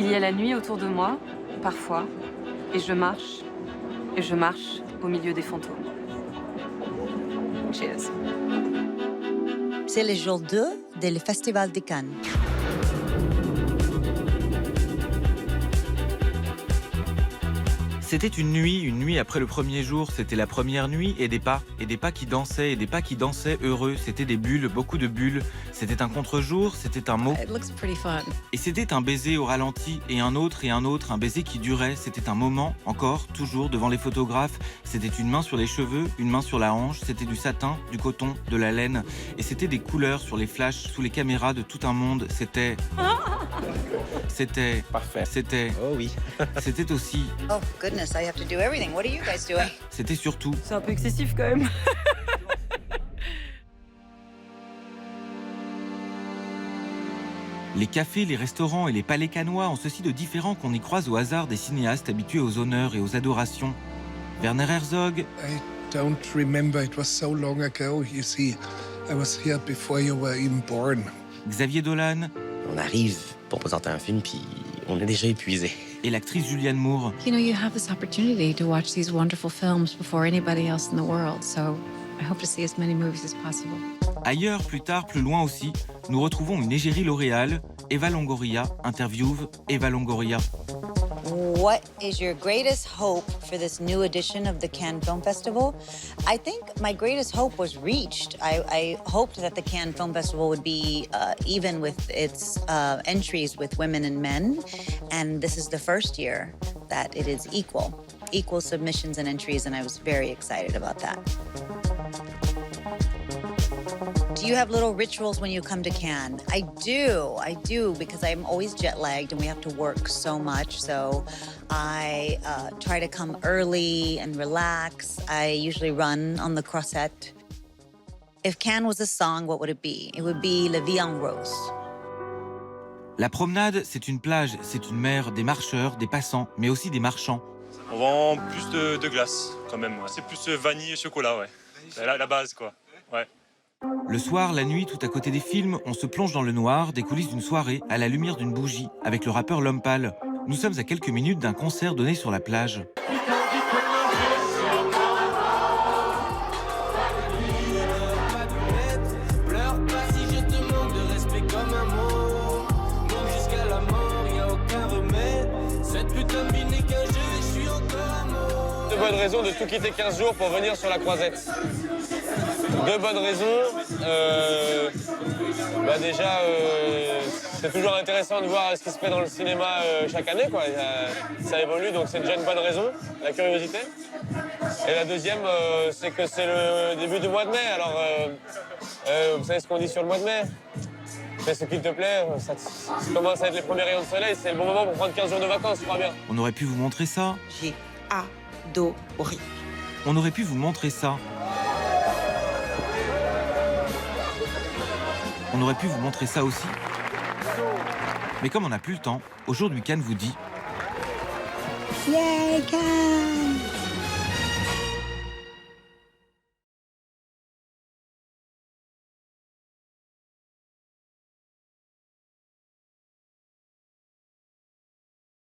Il y a la nuit autour de moi, parfois, et je marche au milieu des fantômes. Cheers. C'est le jour 2 du Festival de Cannes. C'était une nuit après le premier jour, c'était la première nuit, et des pas qui dansaient, heureux, c'était des bulles, beaucoup de bulles, c'était un contre-jour, c'était un mot, It looks pretty fun. et c'était un baiser au ralenti, et un autre, un baiser qui durait, c'était un moment, encore, toujours, devant les photographes, c'était une main sur les cheveux, une main sur la hanche, c'était du satin, du coton, de la laine, et c'était des couleurs sur les flashs, sous les caméras de tout un monde, c'était... Parfait. Oh oui. C'était aussi, Oh goodness, I have to do everything. What are you guys doing? c'était surtout, C'est un peu excessif quand même. les cafés, les restaurants et les palais cannois ont ceci de différent qu'on y croise au hasard des cinéastes habitués aux honneurs et aux adorations. Werner Herzog, I don't remember. It was so long ago. You see, I was here before you were even born. Xavier Dolan On arrive pour présenter un film, puis on est déjà épuisé. et l'actrice Julianne Moore. You know, you have this opportunity to watch these wonderful films before anybody else in the world, so I hope to see as many movies as possible. Ailleurs, plus tard, plus loin aussi, nous retrouvons une égérie L'Oréal. Eva Longoria interviewe Eva Longoria. What is your greatest hope for this new edition of the Cannes Film Festival? I think my greatest hope was reached. I hoped that the Cannes Film Festival would be even with its entries with women and men, and this is the first year that it is equal submissions and entries, and I was very excited about that. Do you have little rituals when you come to Cannes? I do, because I'm always jet lagged and we have to work so much. So I try to come early and relax. I usually run on the croisette. If Cannes was a song, what would it be? It would be La Vie en Rose. La promenade, c'est une plage, c'est une mer, des marcheurs, des passants, mais aussi des marchands. On vend plus de glace, quand même. Ouais. C'est plus vanille et chocolat, ouais. C'est la base, quoi. Ouais. Le soir, la nuit, tout à côté des films, on se plonge dans le noir, des coulisses d'une soirée, à la lumière d'une bougie, avec le rappeur L'Homme Pâle. Nous sommes à quelques minutes d'un concert donné sur la plage. Deux bonnes raisons de tout quitter 15 jours pour venir sur la Croisette. Deux bonnes raisons. Déjà, c'est toujours intéressant de voir ce qui se fait dans le cinéma chaque année, quoi. Ça évolue, donc c'est déjà une bonne raison, la curiosité. Et la deuxième, c'est que c'est le début du mois de mai. Alors, vous savez ce qu'on dit sur le mois de mai? Fais ce qu'il te plaît, ça commence à être les premiers rayons de soleil, c'est le bon moment pour prendre 15 jours de vacances, je crois bien. On aurait pu vous montrer ça. J'ai adoré. On aurait pu vous montrer ça. On aurait pu vous montrer ça aussi. Mais comme on n'a plus le temps, aujourd'hui Cannes vous dit... Yay, Cannes!